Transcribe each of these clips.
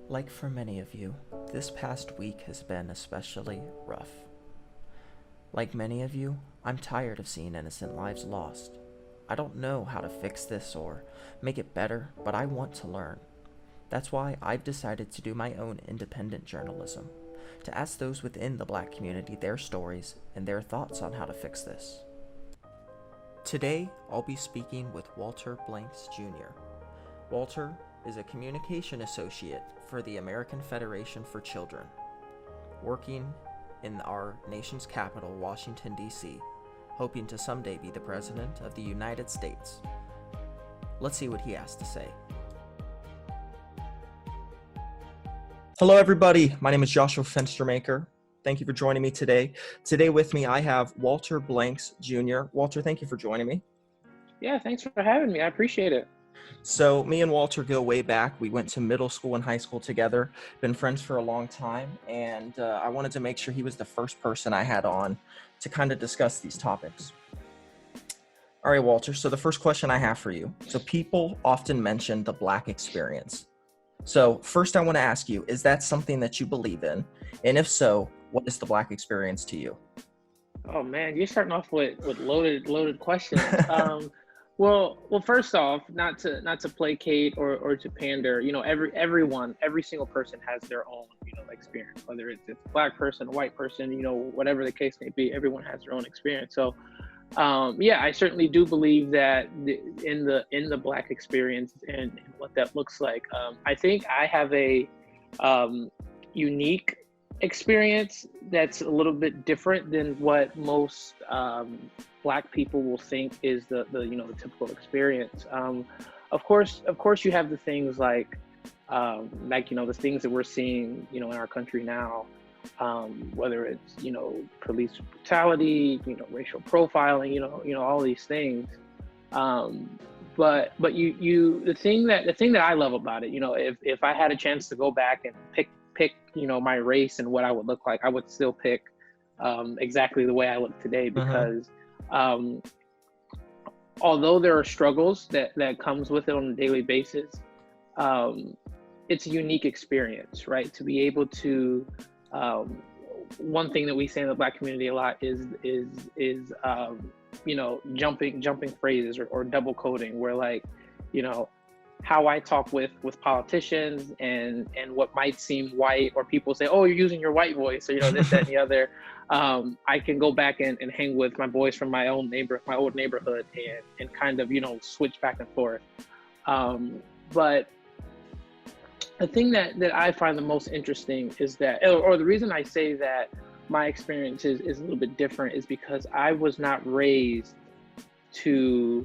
Like for many of you, this past week has been especially rough. Like many of you, I'm tired of seeing innocent lives lost. I don't know how to fix this or make it better, but I want to learn. That's why I've decided to do my own independent journalism, to ask those within the Black community their stories and their thoughts on how to fix this. Today, I'll be speaking with Walter Blanks Jr. Walter is a communication associate for the American Federation for Children, working in our nation's capital, Washington, D.C., hoping to someday be the President of the United States. Let's see what he has to say. Hello, everybody. My name is Joshua Fenstermaker. Thank you for joining me today. Today with me, I have Walter Blanks Jr. Walter, thank you for joining me. Yeah, thanks for having me. I appreciate it. So me and Walter go way back. We went to middle school and high school together, been friends for a long time, and I wanted to make sure he was the first person I had on to kind of discuss these topics. All right, Walter, so the first question I have for you. So people often mention the Black experience. So first I want to ask you, is that something that you believe in? And if so, what is the Black experience to you? Oh man, you're starting off with loaded questions. Well, first off, not to placate or to pander. You know, every single person has their own experience. Whether it's a Black person, a white person, whatever the case may be, everyone has their own experience. So, yeah, I certainly do believe that in the Black experience and what that looks like. I think I have a unique experience that's a little bit different than what most Black people will think is the typical experience. Of course, you have the things like the things that we're seeing in our country now, whether it's police brutality, racial profiling, all these things. But the thing that I love about it, if I had a chance to go back and pick my race and what I would look like, I would still pick exactly the way I look today, because although there are struggles that comes with it on a daily basis, it's a unique experience, right? To be able to one thing that we say in the Black community a lot is jumping phrases or double coding, where how I talk with politicians and what might seem white, or people say, oh, you're using your white voice, or this, that, and the other. I can go back and hang with my boys from my old neighborhood and kind of switch back and forth. But the thing that I find the most interesting is that, or the reason I say that my experience is a little bit different, is because I was not raised to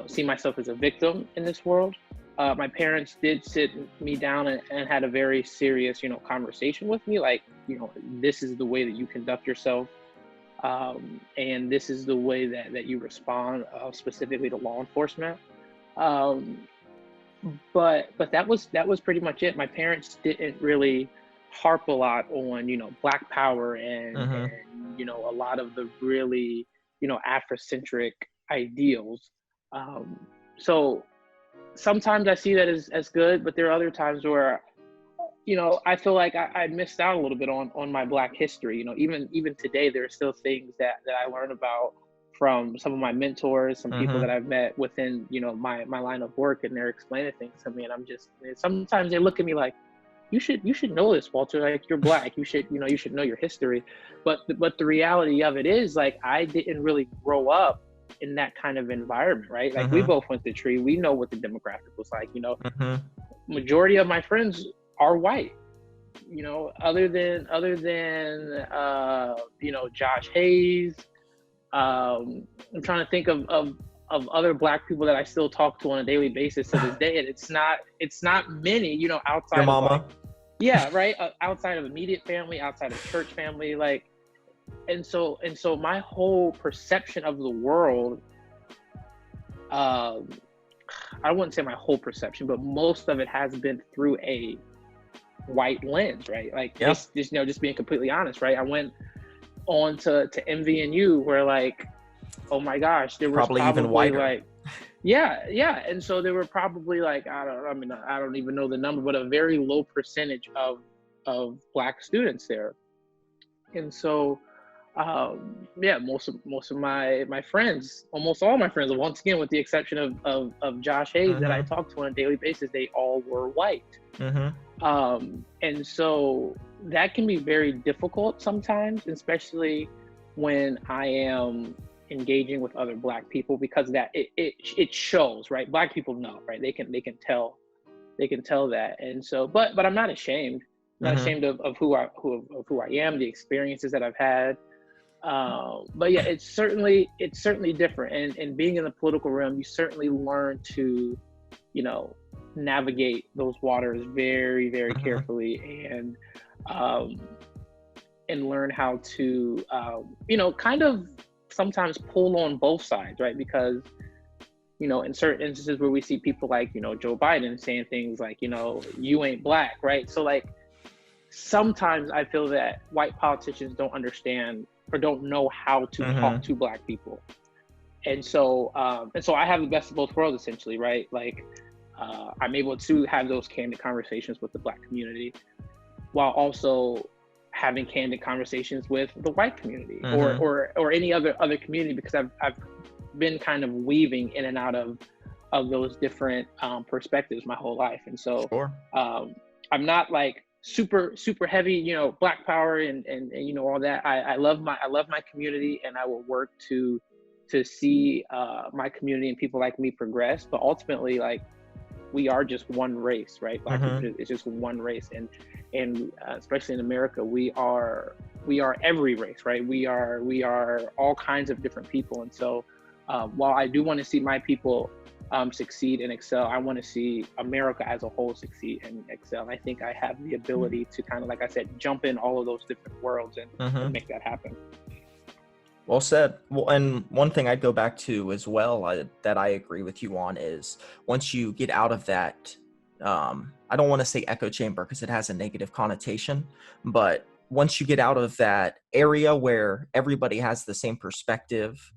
see myself as a victim in this world. My parents did sit me down and had a very serious, conversation with me, like, this is the way that you conduct yourself, and this is the way that you respond, specifically to law enforcement. But that was pretty much it. My parents didn't really harp a lot on Black power and a lot of the really Afrocentric ideals. So sometimes I see that as good, but there are other times where I feel like I missed out a little bit on my Black history. Even today, there are still things that I learn about from some of my mentors, some people that I've met within my line of work, and they're explaining things to me, and sometimes they look at me like, you should know this, Walter, like, you're Black, you should know your history. But the reality of it is, like, I didn't really grow up in that kind of environment, right? Like, we both went to Tree, we know what the demographic was like. Majority of my friends are white, other than Josh Hayes. I'm trying to think of other Black people that I still talk to on a daily basis to this day, and it's not many, outside Your mama. of, like, yeah, right, outside of immediate family, outside of church family, like, and so my whole perception of the world, I wouldn't say my whole perception, but most of it has been through a white lens, right? Like, just being completely honest, right? I went on to MVNU, where, like, oh my gosh, there was probably even whiter. like, Yeah. And so there were probably like, I mean, I don't even know the number, but a very low percentage of black students there. And so yeah, most of my friends, almost all my friends, once again with the exception of Josh Hayes that I Mm-hmm. talk to on a daily basis, they all were white. Mm-hmm. And so that can be very difficult sometimes, especially when I am engaging with other black people, because that it shows, right? Black people know, right? They can tell that. And so, but I'm not ashamed. I'm not Mm-hmm. ashamed of who I am, the experiences that I've had. But yeah, it's certainly different. And being in the political realm, you certainly learn to, you know, navigate those waters very, very Mm-hmm. carefully, um, and learn how to, kind of sometimes pull on both sides, right? Because in certain instances where we see people like Joe Biden saying things like, you ain't black, right? So like sometimes I feel that white politicians don't understand or don't know how to talk Mm-hmm. to black people. And so I have the best of both worlds essentially, right? Like I'm able to have those candid conversations with the black community while also having candid conversations with the white community, or Mm-hmm. or any other community, because I've been kind of weaving in and out of those different perspectives my whole life. And so Sure. um, I'm not like super heavy, black power and all that. I love my community, and I will work to see my community and people like me progress. But ultimately, like, we are just one race, right? Black Mm-hmm. people is just one race, and especially in America, we are every race, right? We are all kinds of different people. And so while I do want to see my people succeed and excel, I want to see America as a whole succeed and excel. And I think I have the ability to kind of, like I said, jump in all of those different worlds and Mm-hmm. make that happen. Well said. Well, and one thing I'd go back to as well, that I agree with you on, is once you get out of that, I don't want to say echo chamber because it has a negative connotation, but once you get out of that area where everybody has the same perspective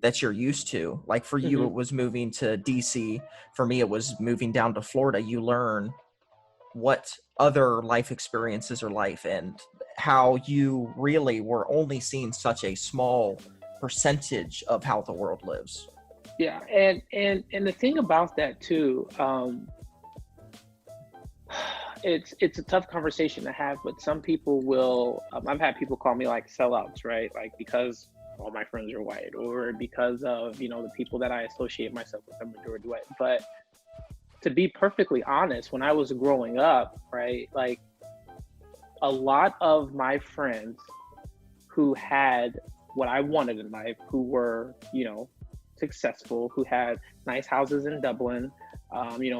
that you're used to, like for you, Hmm. it was moving to DC. For me, it was moving down to Florida. You learn what other life experiences are life, and how you really were only seeing such a small percentage of how the world lives. Yeah, and the thing about that too, it's a tough conversation to have, but some people will. I've had people call me like sellouts, right? Like, because all my friends are white, or because of the people that I associate myself with are majority white. But to be perfectly honest, when I was growing up, right, like a lot of my friends who had what I wanted in life, who were, successful, who had nice houses in Dublin,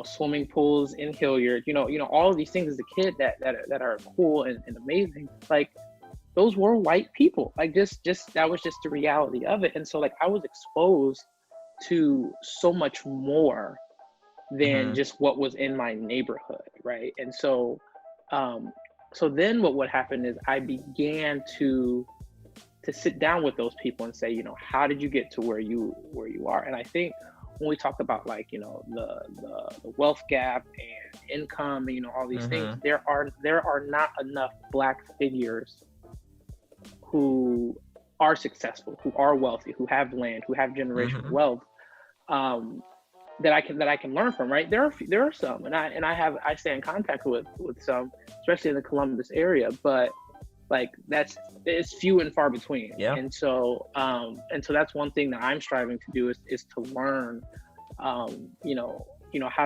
swimming pools in Hilliard, all of these things as a kid that are cool and amazing. Like, those were white people. Like, just that was just the reality of it. And so like I was exposed to so much more than Mm-hmm. just what was in my neighborhood, right? And um, so then what would happen is I began to sit down with those people and say, how did you get to where you are? And I think when we talk about, like, the wealth gap and income and all these things, Mm-hmm. there are not enough black figures who are successful, who are wealthy, who have land, who have generational Mm-hmm. wealth, um, that I can learn from. Right, there are some, and I stay in contact with some, especially in the Columbus area, but like that's it's few and far between. Yeah. And so that's one thing that I'm striving to do is to learn, how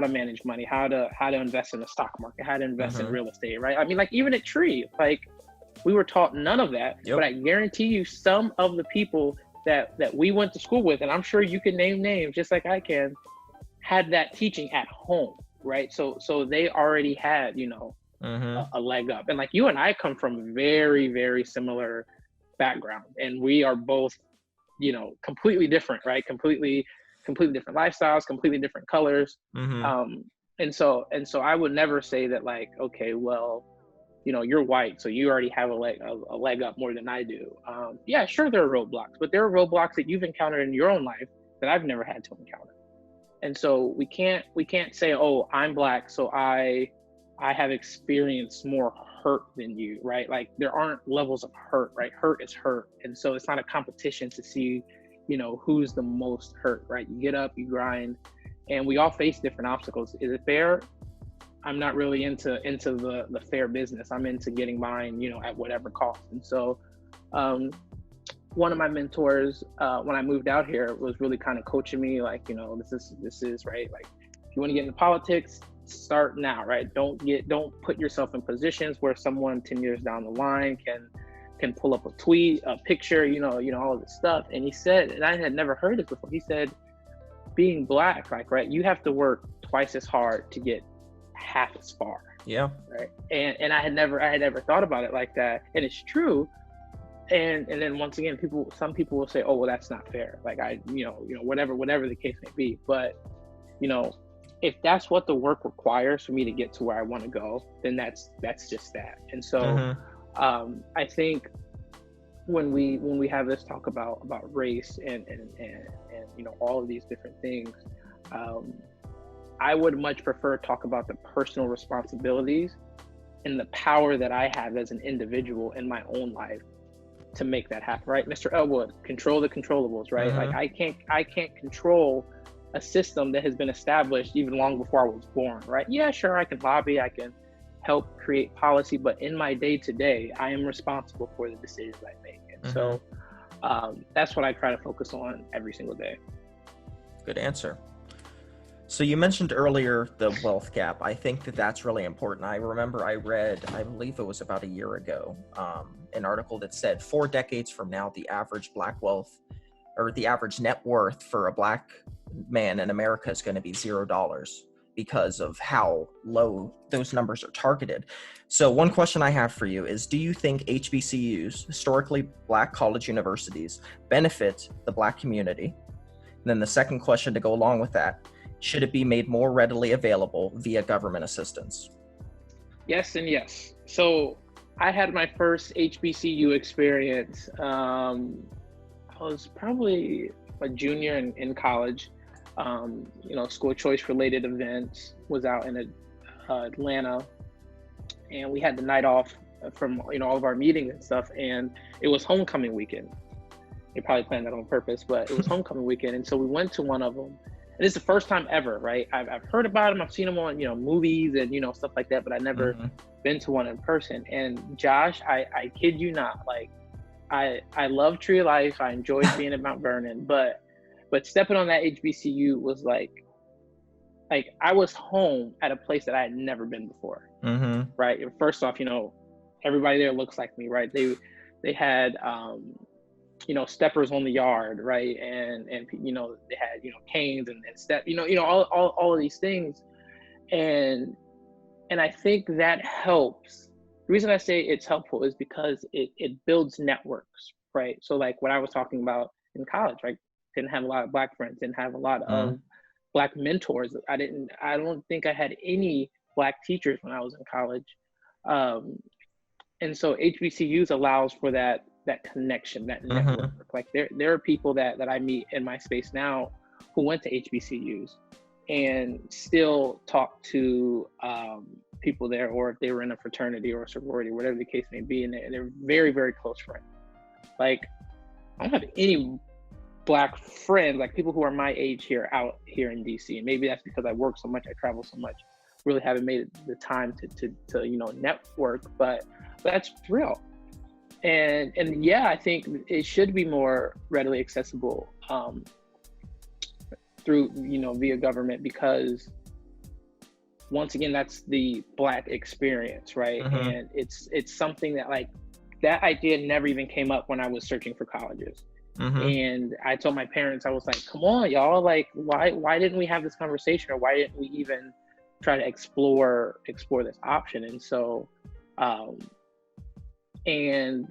to manage money, how to invest in the stock market, how to invest in Mm-hmm. real estate, right? I mean, like, even at Tree, like, we were taught none of that, but Yep. I guarantee you some of the people that we went to school with, and I'm sure you can name names just like I can, had that teaching at home, right? So they already had, Mm-hmm. a leg up. And like, you and I come from very, very similar background, and we are both, completely different, right? Completely different lifestyles, completely different colors. Mm-hmm. Um, and so I would never say that, like, okay, well, you're white, so you already have a leg up more than I do. Yeah, sure, there are roadblocks, but there are roadblocks that you've encountered in your own life that I've never had to encounter. And so we can't say, oh, I'm black, so I have experienced more hurt than you, right? Like there aren't levels of hurt, right? Hurt is hurt. And so it's not a competition to see, who's the most hurt, right? You get up, you grind, and we all face different obstacles. Is it fair? I'm not really into the fair business. I'm into getting mine, at whatever cost. And so um, one of my mentors when I moved out here was really kind of coaching me, like, this is right. Like, if you want to get into politics, start now, right? Don't put yourself in positions where someone 10 years down the line can pull up a tweet, a picture, all of this stuff. And he said, and I had never heard this before. He said, being black, like, right, you have to work twice as hard to get half as far. Yeah. Right. And I had never thought about it like that. And it's true. And then once again, some people will say, oh, well, that's not fair. Like whatever the case may be. But, if that's what the work requires for me to get to where I want to go, then that's just that. And so I think when we have this talk about race and all of these different things, I would much prefer talk about the personal responsibilities and the power that I have as an individual in my own life to make that happen, right? Mr. Elwood, control the controllables, right? Like I can't control a system that has been established even long before I was born, right? Yeah, sure, I can lobby, I can help create policy, but in my day-to-day, I am responsible for the decisions I make. And so that's what I try to focus on every single day. Good answer. So you mentioned earlier the wealth gap. I think that's really important. I remember I read, I believe it was about a year ago, an article that said 4 decades from now, the average black wealth or the average net worth for a black man in America is going to be $0 because of how low those numbers are targeted. So one question I have for you is, do you think HBCUs, historically black college universities, benefit the black community? And then the second question to go along with that, should it be made more readily available via government assistance? Yes and yes. So I had my first HBCU experience. I was probably a junior in college. School choice related events, was out in Atlanta, and we had the night off from all of our meetings and stuff, and it was homecoming weekend. They probably planned that on purpose, but it was homecoming weekend, and so we went to one of them. And it's the first time ever, right? I've heard about them, I've seen them on movies and stuff like that, but I've never been to one in person. And Josh, I kid you not, like I love Tree of Life, I enjoyed being at Mount Vernon, but stepping on that HBCU was like I was home at a place that I had never been before. Right? First off, everybody there looks like me, right? They had steppers on the yard, right? And they had canes and step, all of these things, and I think that helps. The reason I say it's helpful is because it builds networks, right? So like what I was talking about in college, right? Didn't have a lot of black friends, didn't have a lot of black mentors. I don't think I had any black teachers when I was in college, and so HBCUs allows for that connection, that network. Like there are people that I meet in my space now who went to HBCUs and still talk to people there, or if they were in a fraternity or a sorority, whatever the case may be, and they're very, very close friends. Like I don't have any black friends, like people who are my age out here in DC, and maybe that's because I work so much, I travel so much, really haven't made the time to network, but that's real. And yeah, I think it should be more readily accessible through via government, because once again, that's the black experience, right? And it's something that that idea never even came up when I was searching for colleges. And I told my parents, I was like, come on, y'all, like why didn't we have this conversation, or why didn't we even try to explore this option? And so I mean,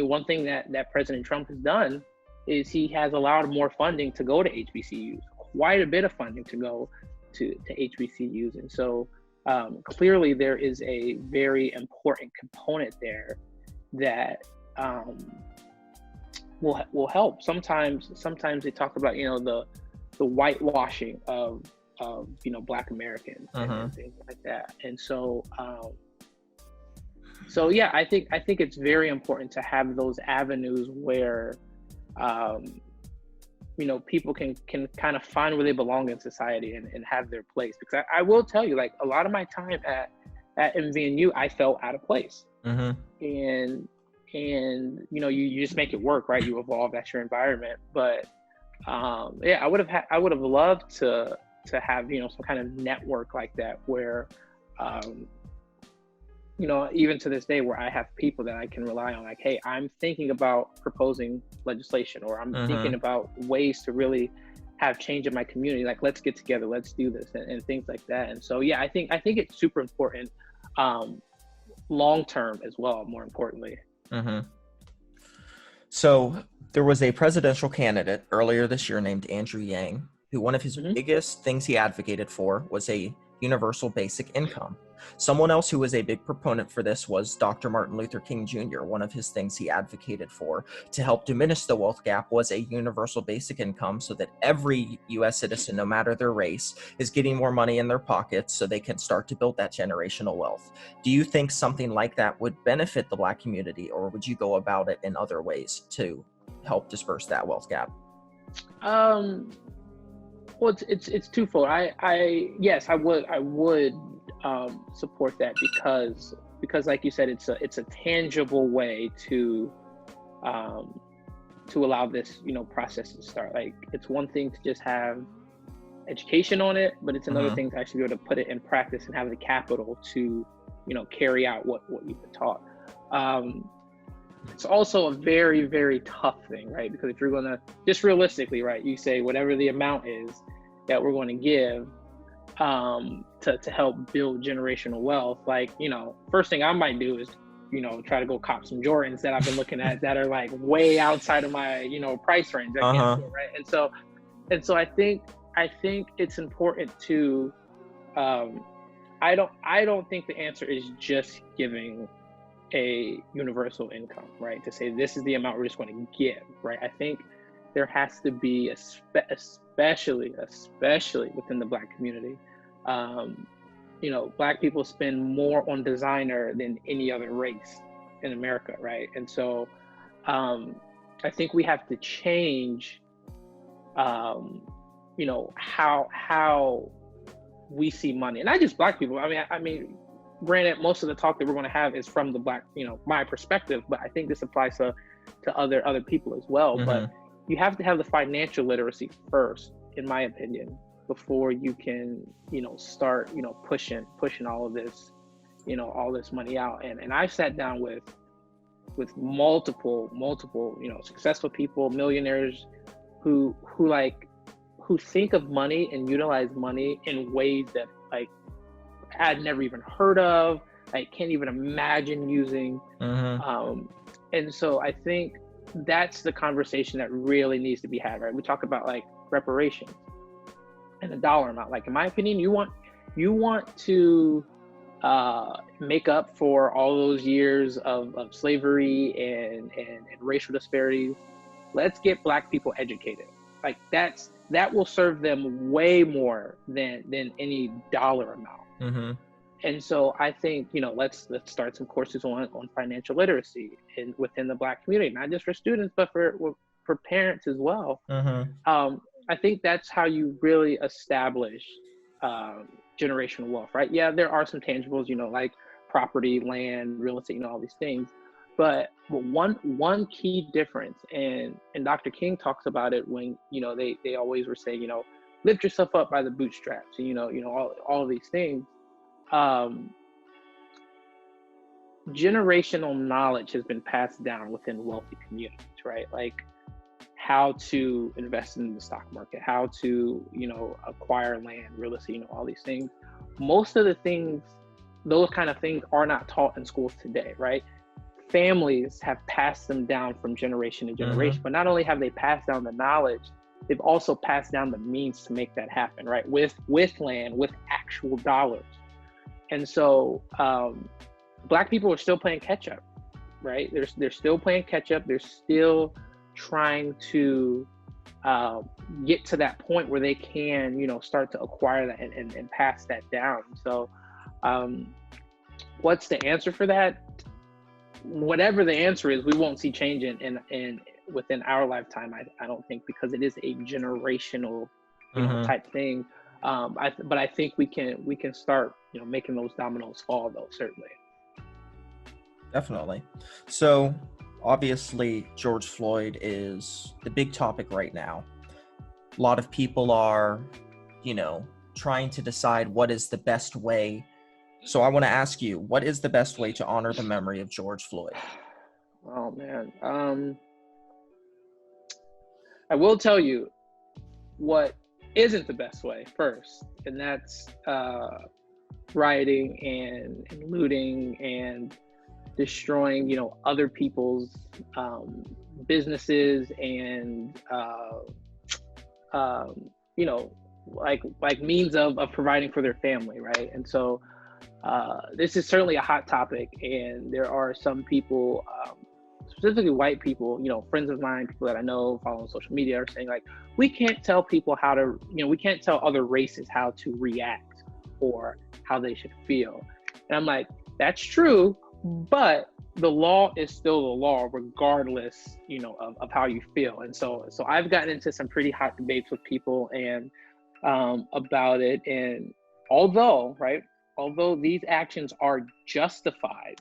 one thing that President Trump has done is he has allowed more funding to go to HBCUs, quite a bit of funding to go to HBCUs. And so clearly there is a very important component there that will help. Sometimes they talk about, the whitewashing of Black Americans Mm-hmm. and things like that. And so yeah, I think it's very important to have those avenues where people can kind of find where they belong in society and have their place. Because I will tell you, like, a lot of my time at MVNU, I felt out of place. Mm-hmm. And you just make it work, right? You evolve, that's your environment. But yeah, I would have loved to have some kind of network like that where even to this day, where I have people that I can rely on, like, hey, I'm thinking about proposing legislation, or I'm thinking about ways to really have change in my community. Like, let's get together, let's do this, and things like that. And so, yeah, I think it's super important, long term as well, more importantly. Mm-hmm. So there was a presidential candidate earlier this year named Andrew Yang, who one of his biggest things he advocated for was a universal basic income. Someone else who was a big proponent for this was Dr. Martin Luther King Jr. One of his things he advocated for to help diminish the wealth gap was a universal basic income, so that every U.S. citizen, no matter their race, is getting more money in their pockets so they can start to build that generational wealth. Do you think something like that would benefit the Black community, or would you go about it in other ways to help disperse that wealth gap? Well, it's twofold. Yes, I would support that because like you said, it's a tangible way to allow this process to start. Like, it's one thing to just have education on it, but it's another thing to actually be able to put it in practice and have the capital to carry out what you've been taught. It's also a very, very tough thing, right? Because if you're going to, just realistically, right, you say whatever the amount is that we're going to give to help build generational wealth, like, first thing I might do is, try to go cop some Jordans that I've been looking at that are like way outside of my, price range. I can't afford, right? And so I think it's important to, I don't think the answer is just giving a universal income, right? To say this is the amount we're just going to give, right? I think there has to be, especially within the Black community, Black people spend more on designer than any other race in America, right? And so I think we have to change, how we see money, and not just Black people. I mean, granted, most of the talk that we're going to have is from the Black, my perspective, but I think this applies to other people as well. But you have to have the financial literacy first, in my opinion, before you can, start, pushing all of this, all this money out. And I've sat down with multiple, successful people, millionaires, who think of money and utilize money in ways that, like, I'd never even heard of, I can't even imagine using. And so I think that's the conversation that really needs to be had, right? We talk about, like, reparations and the dollar amount. Like, in my opinion, you want to make up for all those years of slavery and racial disparities. Let's get Black people educated. Like, that will serve them way more than any dollar amount. And so I think, let's start some courses on financial literacy within the Black community, not just for students, but for parents as well. I think that's how you really establish generational wealth, right? Yeah, there are some tangibles, like property, land, real estate, all these things. But one key difference, and Dr. King talks about it when, they always were saying, lift yourself up by the bootstraps, and, all of these things. Generational knowledge has been passed down within wealthy communities, right? Like, how to invest in the stock market, how to, acquire land, real estate, all these things. Most of the things, those kind of things are not taught in schools today, right? Families have passed them down from generation to generation, but not only have they passed down the knowledge, they've also passed down the means to make that happen, right? With land, with actual dollars. And so Black people are still playing catch up, right? They're still playing catch up. They're still trying to uh, get to that point where they can, start to acquire that and pass that down. So, um, what's the answer for that? Whatever the answer is, we won't see change in within our lifetime. I don't think, because it is a generational, Hmm. type thing. But I think we can start, making those dominoes fall, though, certainly. Definitely. So, obviously, George Floyd is the big topic right now. A lot of people are, you know, trying to decide what is the best way. So, I want to ask you, what is the best way to honor the memory of George Floyd? Oh man, I will tell you what isn't the best way first, and that's rioting and looting and destroying, other people's um, businesses and you know, like means of providing for their family, right? And so this is certainly a hot topic, and there are some people, specifically white people, friends of mine, people that I know follow on social media, are saying like, we can't tell people how to, we can't tell other races how to react or how they should feel. And I'm like, that's true, but the law is still the law, regardless, of how you feel. And so I've gotten into some pretty hot debates with people and about it. And although, right, although these actions are justified,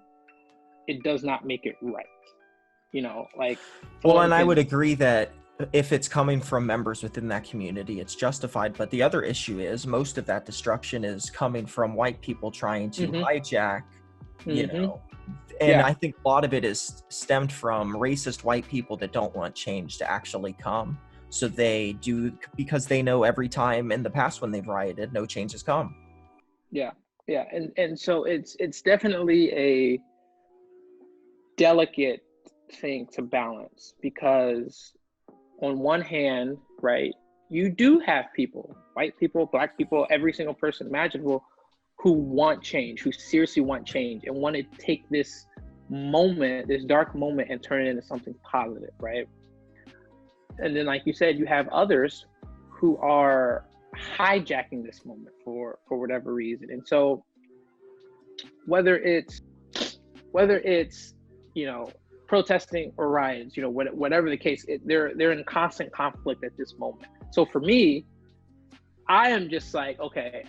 it does not make it right. Like Well, someone and I would can. agree that if it's coming from members within that community, it's justified. But the other issue is most of that destruction is coming from white people trying to Hmm. hijack, you Hmm. know, and Yeah, I think a lot of it is stemmed from racist white people that don't want change to actually come. So they do, because they know every time in the past when they've rioted, no change has come. yeah, yeah. And so it's definitely a delicate thing to balance, because on one hand, right, you do have people, white people, black people, every single person imaginable, who want change, who seriously want change and want to take this moment, this dark moment, and turn it into something positive, right? And then, like you said, you have others who are hijacking this moment for whatever reason. And so whether it's whether it's you know protesting or riots, whatever the case, they're in constant conflict at this moment. So for me, I am just like, okay,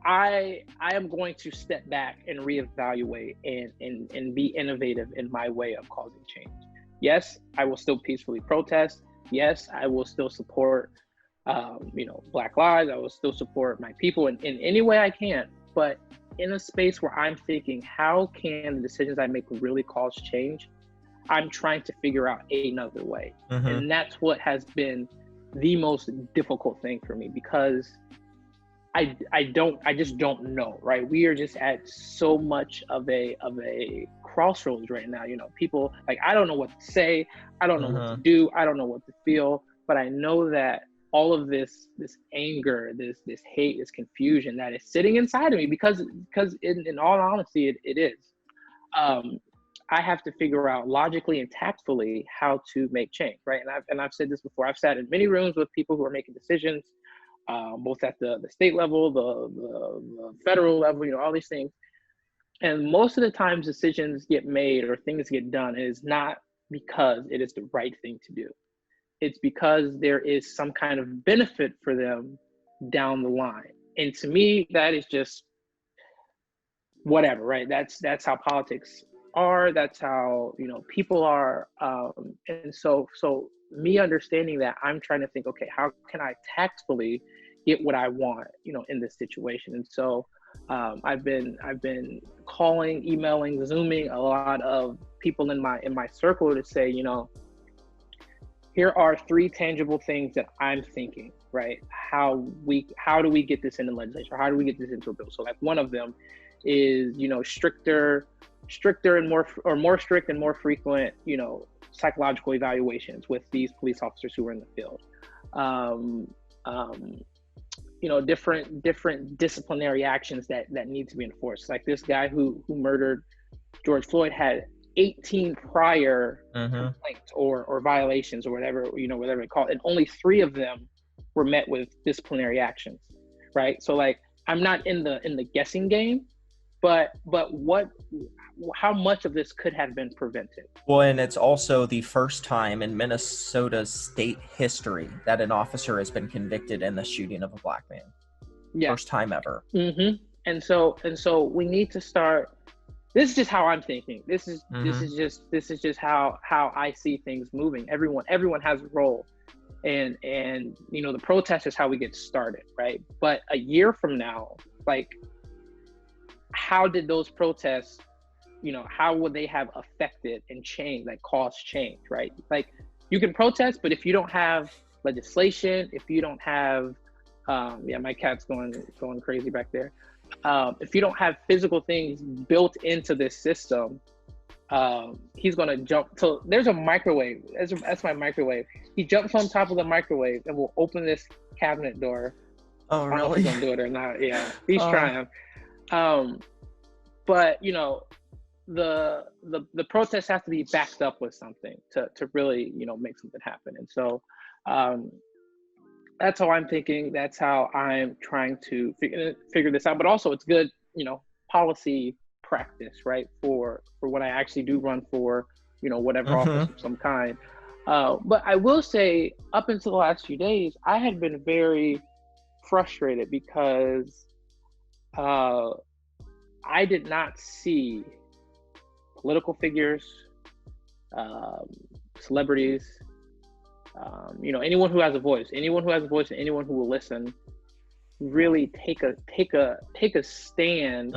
I am going to step back and reevaluate and be innovative in my way of causing change. Yes, I will still peacefully protest. Yes, I will still support Black Lives. I will still support my people in any way I can. But in a space where I'm thinking, how can the decisions I make really cause change? I'm trying to figure out another way. Hmm. And that's what has been the most difficult thing for me, because I just don't know, right? We are just at so much of a crossroads right now. People, like, I don't know what to say, I don't know what to Hmm. do, I don't know what to feel, but I know that all of this anger, this hate, this confusion that is sitting inside of me, because in all honesty, it is. Um, I have to figure out logically and tactfully how to make change, right? And I've said this before. I've sat in many rooms with people who are making decisions, both at the state level, the federal level, all these things. And most of the times decisions get made or things get done, it is not because it is the right thing to do. It's because there is some kind of benefit for them down the line. And to me, that is just whatever, right? That's how politics are. That's how people are. And so me understanding that, I'm trying to think, okay, how can I tactfully get what I want, in this situation? And so I've been calling, emailing, zooming a lot of people in my circle to say, here are three tangible things that I'm thinking, right? How do we get this into legislation? How do we get this into a bill? So like one of them is, stricter and more strict and more frequent, psychological evaluations with these police officers who are in the field. Um, um, different disciplinary actions that need to be enforced. Like this guy who murdered George Floyd had 18 prior Mm-hmm. complaints or violations or whatever, whatever they call it, and only 3 of them were met with disciplinary actions, right? So like, I'm not in the guessing game, but how much of this could have been prevented? Well, and it's also the first time in Minnesota's state history that an officer has been convicted in the shooting of a black man. Yeah. First time ever. Mm-hmm. And so we need to start. This is just how I'm thinking. This is just how I see things moving. Everyone has a role, and the protest is how we get started, right? But a year from now, like, how did those protests, how would they have affected and changed, like caused change, right? Like, you can protest, but if you don't have legislation, if you don't have, my cat's going crazy back there. If you don't have physical things built into this system, he's gonna jump. So there's a microwave. That's my microwave. He jumps on top of the microwave and will open this cabinet door. Oh, I don't know if really? he's gonna do it or not. Yeah, he's trying. But the protests have to be backed up with something to really make something happen. And so that's how I'm thinking. That's how I'm trying to figure this out. But also, it's good, policy practice, right? For when I actually do run for, whatever office of some kind. But I will say, up until the last few days, I had been very frustrated because I did not see political figures, celebrities, anyone who has a voice, and anyone who will listen, really take a stand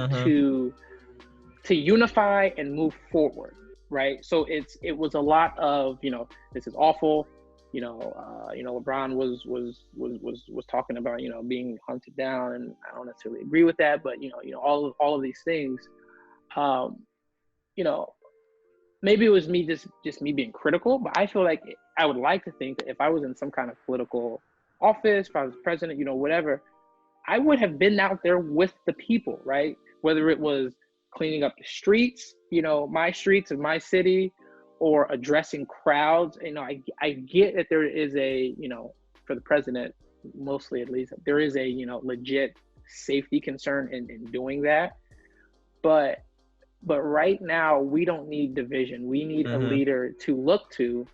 to unify and move forward, right? So it was a lot of, this is awful. LeBron was talking about, being hunted down, and I don't necessarily agree with that, but all of these things, maybe it was me just me being critical, but I feel like I would like to think that if I was in some kind of political office, if I was president, whatever, I would have been out there with the people, right? Whether it was cleaning up the streets, my streets of my city, or addressing crowds. I get that there is a, for the president, mostly at least, there is a, legit safety concern in doing that. But right now, we don't need division. We need a leader to look to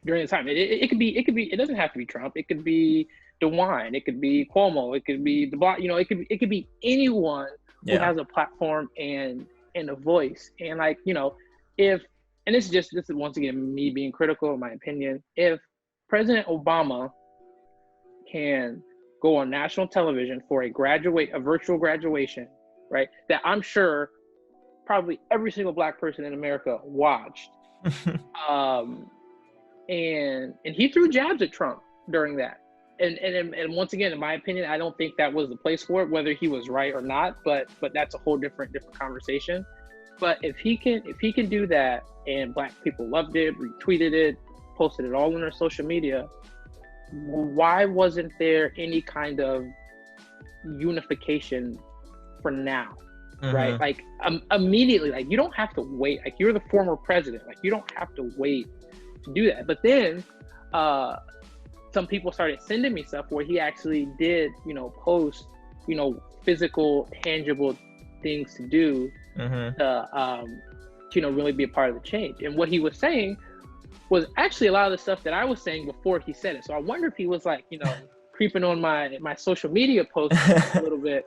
during the time. It could be, it doesn't have to be Trump. It could be DeWine. It could be Cuomo. It could be the Block. It could be anyone who has a platform and a voice. And like, and this is once again me being critical of my opinion. If President Obama can go on national television for a virtual graduation, right? That I'm sure probably every single Black person in America watched. And he threw jabs at Trump during that. And once again, in my opinion, I don't think that was the place for it, whether he was right or not, but that's a whole different conversation. But if he can do that, and Black people loved it, retweeted it, posted it all on their social media, why wasn't there any kind of unification for now? Right? Like, immediately, like, you don't have to wait. Like, you're the former president. Like, you don't have to wait to do that. But then some people started sending me stuff where he actually did, post, physical, tangible things to do to, really be a part of the change. And what he was saying was actually a lot of the stuff that I was saying before he said it. So I wonder if he was like, creeping on my social media posts a little bit.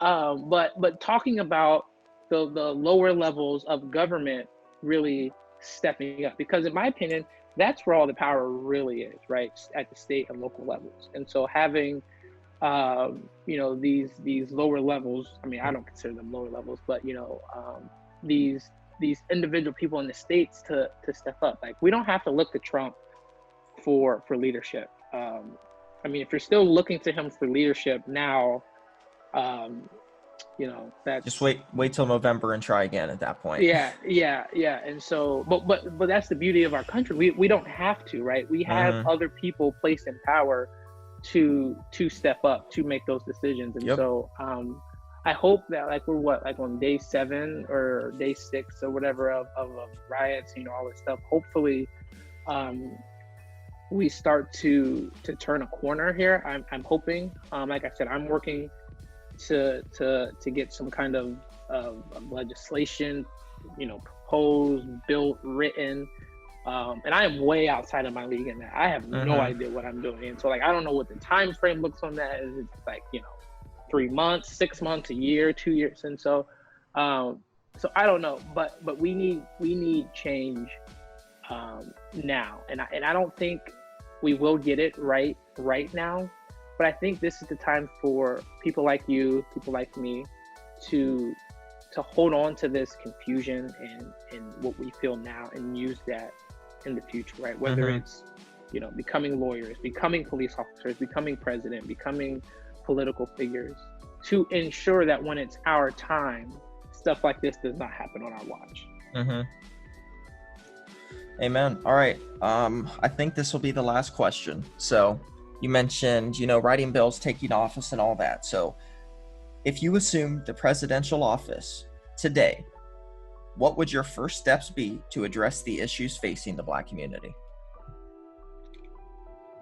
But talking about the lower levels of government really stepping up, because in my opinion, that's where all the power really is, right? At the state and local levels. And so having, these lower levels, I mean, I don't consider them lower levels, but, these individual people in the states to step up. Like, we don't have to look to Trump for leadership. I mean, if you're still looking to him for leadership now, that's just wait till November and try again at that point. Yeah. And so, but that's the beauty of our country. We don't have to, right? We have other people placed in power to step up, to make those decisions. And so, I hope that like we're like on day 7 or day 6 or whatever of riots, all this stuff. Hopefully, um, we start to turn a corner here. I'm hoping. Like I said, I'm working to get some kind of legislation, proposed, built, written. And I am way outside of my league in that. I have no idea what I'm doing. And so like I don't know what the time frame looks on that. It's like, 3 months, 6 months, a year, 2 years. And so so I don't know, but we need change now. And I don't think we will get it right now. But I think this is the time for people like you, people like me, to hold on to this confusion and what we feel now and use that in the future, right? Whether it's, becoming lawyers, becoming police officers, becoming president, becoming political figures, to ensure that when it's our time, stuff like this does not happen on our watch. Amen. All right. I think this will be the last question. So you mentioned, writing bills, taking office and all that. So if you assume the presidential office today, what would your first steps be to address the issues facing the Black community?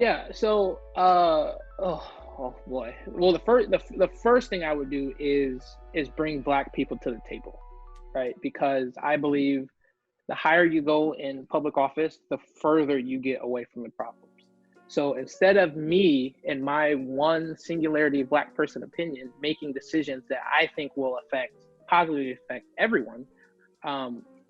Yeah. So, oh boy. Well, the first thing I would do is bring Black people to the table, right? Because I believe the higher you go in public office, the further you get away from the problems. So instead of me and my one singularity Black person opinion making decisions that I think will positively affect everyone,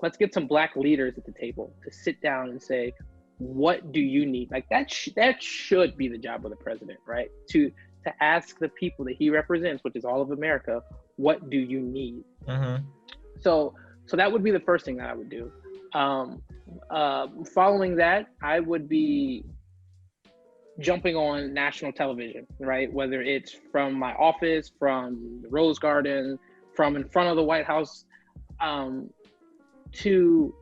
let's get some Black leaders at the table to sit down and say, what do you need? Like that should be the job of the president, right? To ask the people that he represents, which is all of America, what do you need? So that would be the first thing that I would do. Following that, I would be jumping on national television, right? Whether it's from my office, from the Rose Garden, from in front of the White House, to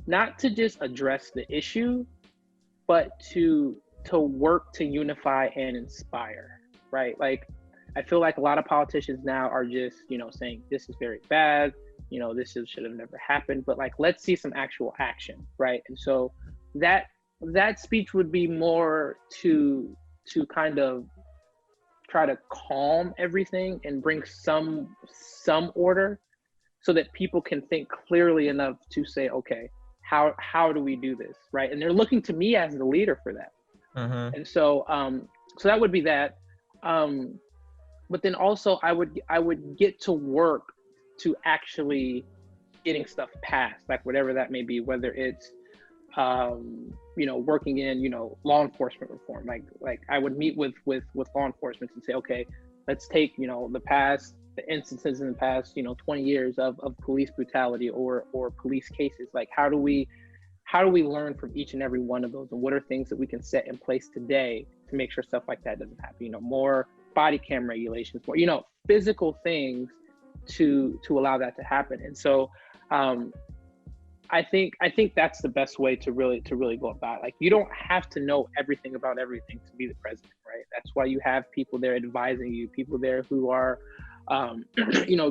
not to just address the issue, but to work to unify and inspire, right? Like, I feel like a lot of politicians now are just, saying this is very bad, this should have never happened, but like, let's see some actual action, right? And so that speech would be more to kind of try to calm everything and bring some order so that people can think clearly enough to say, okay, how do we do this, right? And they're looking to me as the leader for that. And so so that would be that. But then also I would get to work to actually getting stuff passed, like whatever that may be, whether it's working in law enforcement reform. Like I would meet with law enforcement and say, okay, let's take the instances in the past 20 years of police brutality or police cases. Like how do we learn from each and every one of those, and what are things that we can set in place today to make sure stuff like that doesn't happen? More body cam regulations, more physical things to allow that to happen. And so I think that's the best way to really go about it. Like, you don't have to know everything about everything to be the president, right? That's why you have people there advising you, people there who are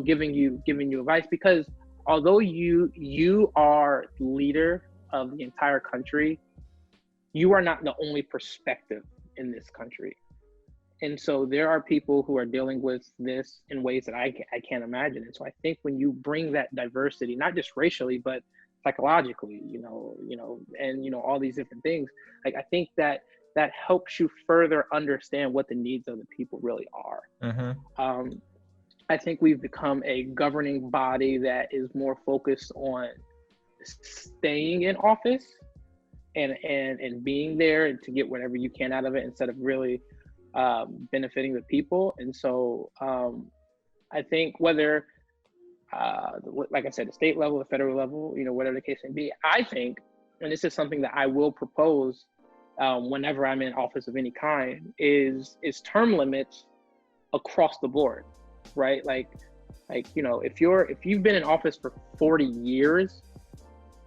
giving you advice, because although you are leader of the entire country, you are not the only perspective in this country. And so there are people who are dealing with this in ways that I can't imagine. And so I think when you bring that diversity, not just racially, but psychologically, and all these different things, like I think that helps you further understand what the needs of the people really are. I think we've become a governing body that is more focused on staying in office and being there and to get whatever you can out of it, instead of really benefiting the people. And so I think whether like I said, the state level, the federal level, whatever the case may be, I think, and this is something that I will propose whenever I'm in office of any kind, is term limits across the board, right? Like if you've been in office for 40 years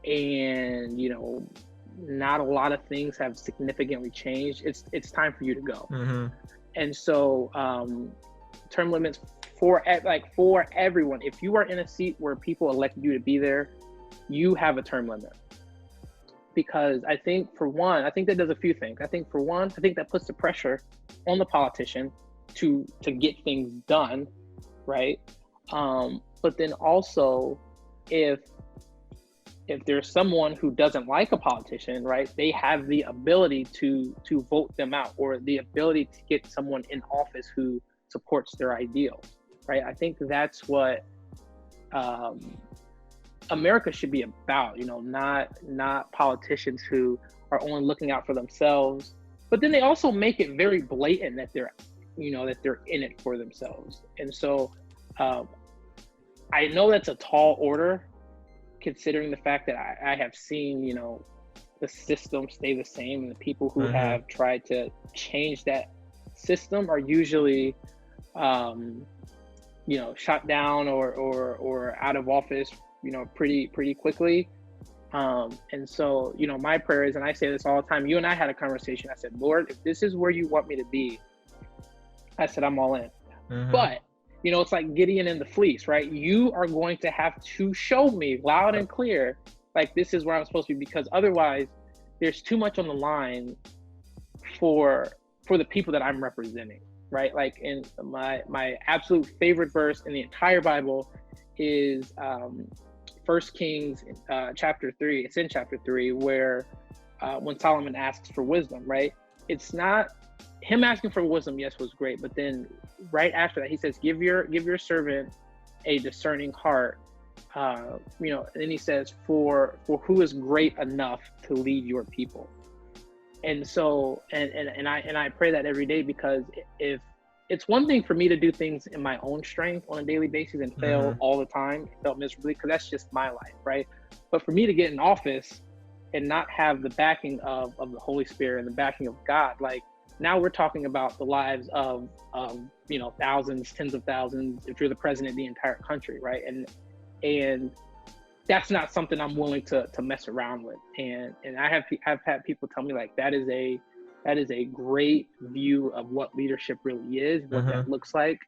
and not a lot of things have significantly changed, it's time for you to go. And so term limits for everyone. If you are in a seat where people elected you to be there, you have a term limit. Because I think that does a few things. I think that puts the pressure on the politician to get things done, right? But then also, if there's someone who doesn't like a politician, right, they have the ability to vote them out, or the ability to get someone in office who supports their ideals, right? I think that's what America should be about, not politicians who are only looking out for themselves, but then they also make it very blatant that they're in it for themselves. And so I know that's a tall order, considering the fact that I have seen, the system stay the same, and the people who have tried to change that system are usually, shot down or out of office, pretty quickly. And so, my prayer is, and I say this all the time, you and I had a conversation. I said, Lord, if this is where you want me to be, I said, I'm all in. But, it's like Gideon and the fleece, right? You are going to have to show me loud and clear, like, this is where I'm supposed to be, because otherwise there's too much on the line for the people that I'm representing, right? Like, in my absolute favorite verse in the entire Bible is 1 Kings chapter 3. It's in chapter 3 where when Solomon asks for wisdom, right? It's not him asking for wisdom, yes, was great, but then right after that he says, give your servant a discerning heart, and then he says, for who is great enough to lead your people. And so and I pray that every day, because if it's one thing for me to do things in my own strength on a daily basis and fail all the time, fail miserably, because that's just my life, right? But for me to get in office and not have the backing of the Holy Spirit and the backing of God, like, now we're talking about the lives of thousands, tens of thousands, if you're the president of the entire country, right? And that's not something I'm willing to mess around with. And I've had people tell me, like, that is a great view of what leadership really is, what that looks like.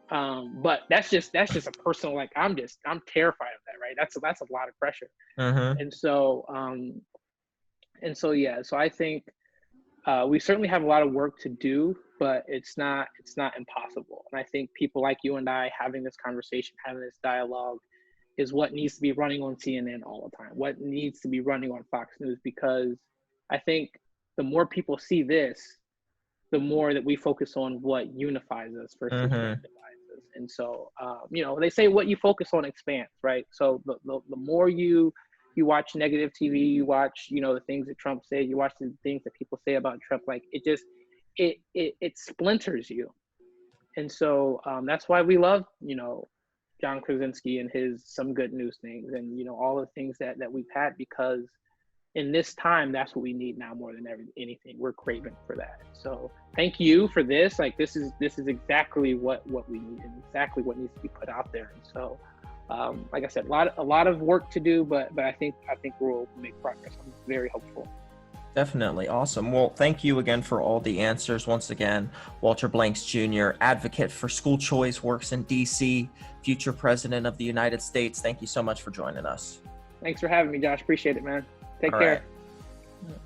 But that's just a personal, like, I'm terrified of that, right? That's a lot of pressure. And so I think we certainly have a lot of work to do, but it's not impossible. And I think people like you and I having this conversation, having this dialogue, is what needs to be running on CNN all the time, what needs to be running on Fox News, because I think the more people see this, the more that we focus on what unifies us versus what divides us. And so, they say what you focus on expands, right? So the more you watch negative TV, you watch, the things that Trump said, you watch the things that people say about Trump, like, it splinters you. And so that's why we love, John Krasinski and his Some Good News things, and, all the things that we've had, because in this time, that's what we need now more than anything. We're craving for that. So thank you for this. Like, this is exactly what we need, and exactly what needs to be put out there. And so, like I said, a lot of work to do, but I think we'll make progress. I'm very hopeful. Definitely. Awesome. Well, thank you again for all the answers. Once again, Walter Blanks Jr., advocate for school choice, works in DC, future president of the United States. Thank you so much for joining us. Thanks for having me, Josh. Appreciate it, man. Take care. Right.